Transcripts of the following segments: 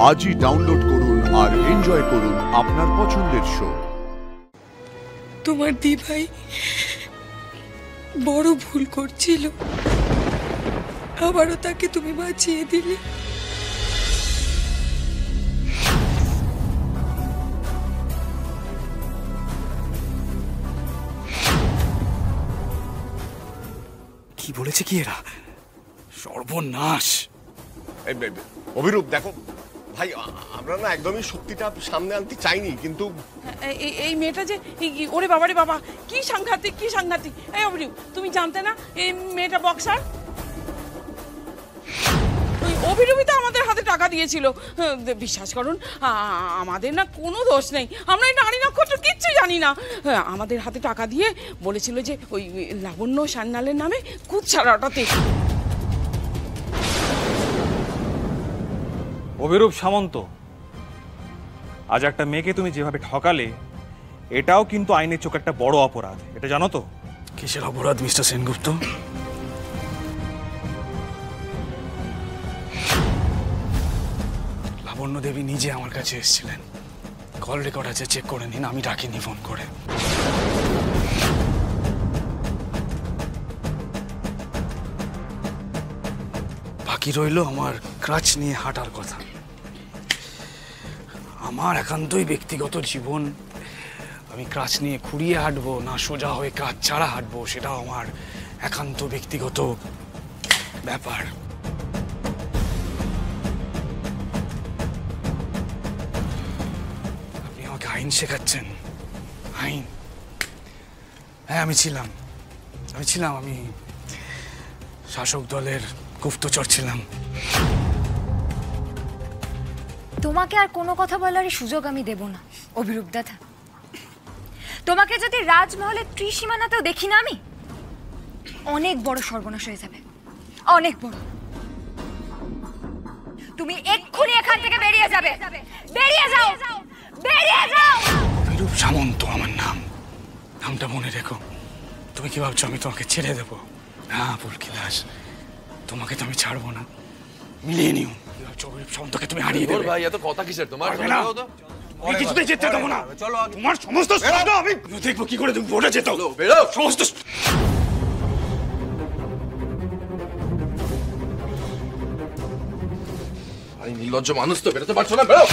আজই ডাউনলোড করুন আর এনজয় করুন আপনার পছন্দের শো। তোমার দিভাই বড় ভুল করছিল, আবারও তাকে তুমি বাঁচিয়ে দিলে। কি বলেছে কি এরা? সর্বনাশ। অভিরূপ দেখো ভাই, আমরা না একদমই সত্যিটা সামনে আনতে চাইনি, কিন্তু এই মেয়েটা যে ওরে বাবা রে বাবা, কি সাংঘাতিক কি সাংঘাতিক। এই অভিরূপ, তুমি জানতে না এই মেয়েটা বক্সার? অভিরূপই তো আমাদের হাতে টাকা দিয়েছিল। বিশ্বাস করুন, আমাদের না কোনো দোষ নেই, আমরা এই নারী নক্ষত্র কিচ্ছু জানি না। আমাদের হাতে টাকা দিয়ে বলেছিল যে ওই লাবণ্য সান্যালের নামে কুৎসা রটাতে। অভিরূপ সামন্ত, আজ একটা মেয়েকে তুমি যেভাবে ঠকালে, এটাও কিন্তু আইনের চোখে একটা বড় অপরাধ, এটা জানো তো? কিসের অপরাধ মিস্টার সেনগুপ্ত? লাবণ্য দেবী নিজে আমার কাছে এসেছিলেন। কল রেকর্ড আছে, চেক করে নিন, আমি ডাকিনি ফোন করে। বাকি রইল আমার ক্রাচ নিয়ে হাঁটার কথা। আমার একান্তই ব্যক্তিগত জীবন, আমি ক্রাচ নিয়ে খুঁড়িয়ে হাঁটবো না সোজা হয়ে ক্রাচ ছাড়া হাঁটবো, সেটাও আমার একান্ত ব্যক্তিগত ব্যাপার। আপনি আমাকে আইন শেখাচ্ছেন? আইন? হ্যাঁ, আমি শাসক দলের গুপ্তচর ছিলাম। তোমাকে আর কোনো কথা বলার সুযোগ আমি দেব না অভিরূপ দাদা। তোমাকে যদি রাজমহলের ত্রিসীমানাতেও দেখি না আমি, অনেক বড় সর্বনাশ হয়ে যাবে, অনেক বড়। তুমি এক্ষুনি এখান থেকে বেরিয়ে যাবে, বেরিয়ে যাও, বেরিয়ে যাও। অভিরূপ সামন্ত আমার নাম, নামটা মনে রেখো। তুমি কি ভাবছো আমি তোমাকে ছেড়ে দেবো? না পুলকি দাস, তোমাকে তো আমি ছাড়বো না। মিলিয়ে নিও। কি ভাবছো অভিরূপ সামন্তকে তুমি হারিয়ে দেবে? ভাই এত কথা কিসের তোমার? আমি কিছুতেই যেতে দেবো না। তোমার সমস্ত শব্দ আমি দেখবো কি করে তুমি বোর্ডে যেত। সমস্ত আরে নির্লজ্জ মানুষ তো, বেরোতে পারছো না? বেরো।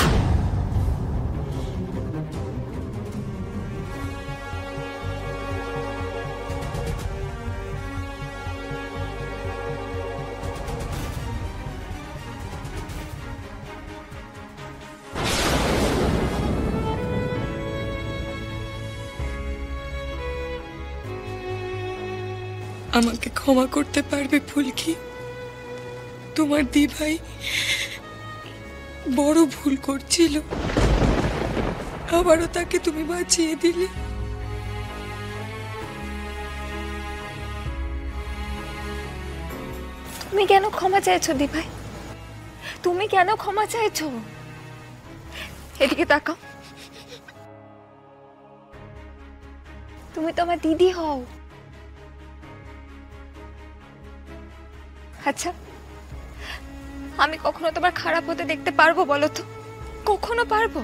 আমাকে ক্ষমা করতে পারবে ফুলকি? তোমার দিভাই বড় ভুল করছিল, আবারও তাকে তুমি বাঁচিয়ে দিলে। তুমি কেন ক্ষমা চাইছো দিভাই? তুমি কেন ক্ষমা চাইছো? এদিকে তাকাও, তুমি তো আমার দিদি হও। আচ্ছা, আমি কখনো তোমার খারাপ হতে দেখতে পারবো বলো তো? কখনো পারবো?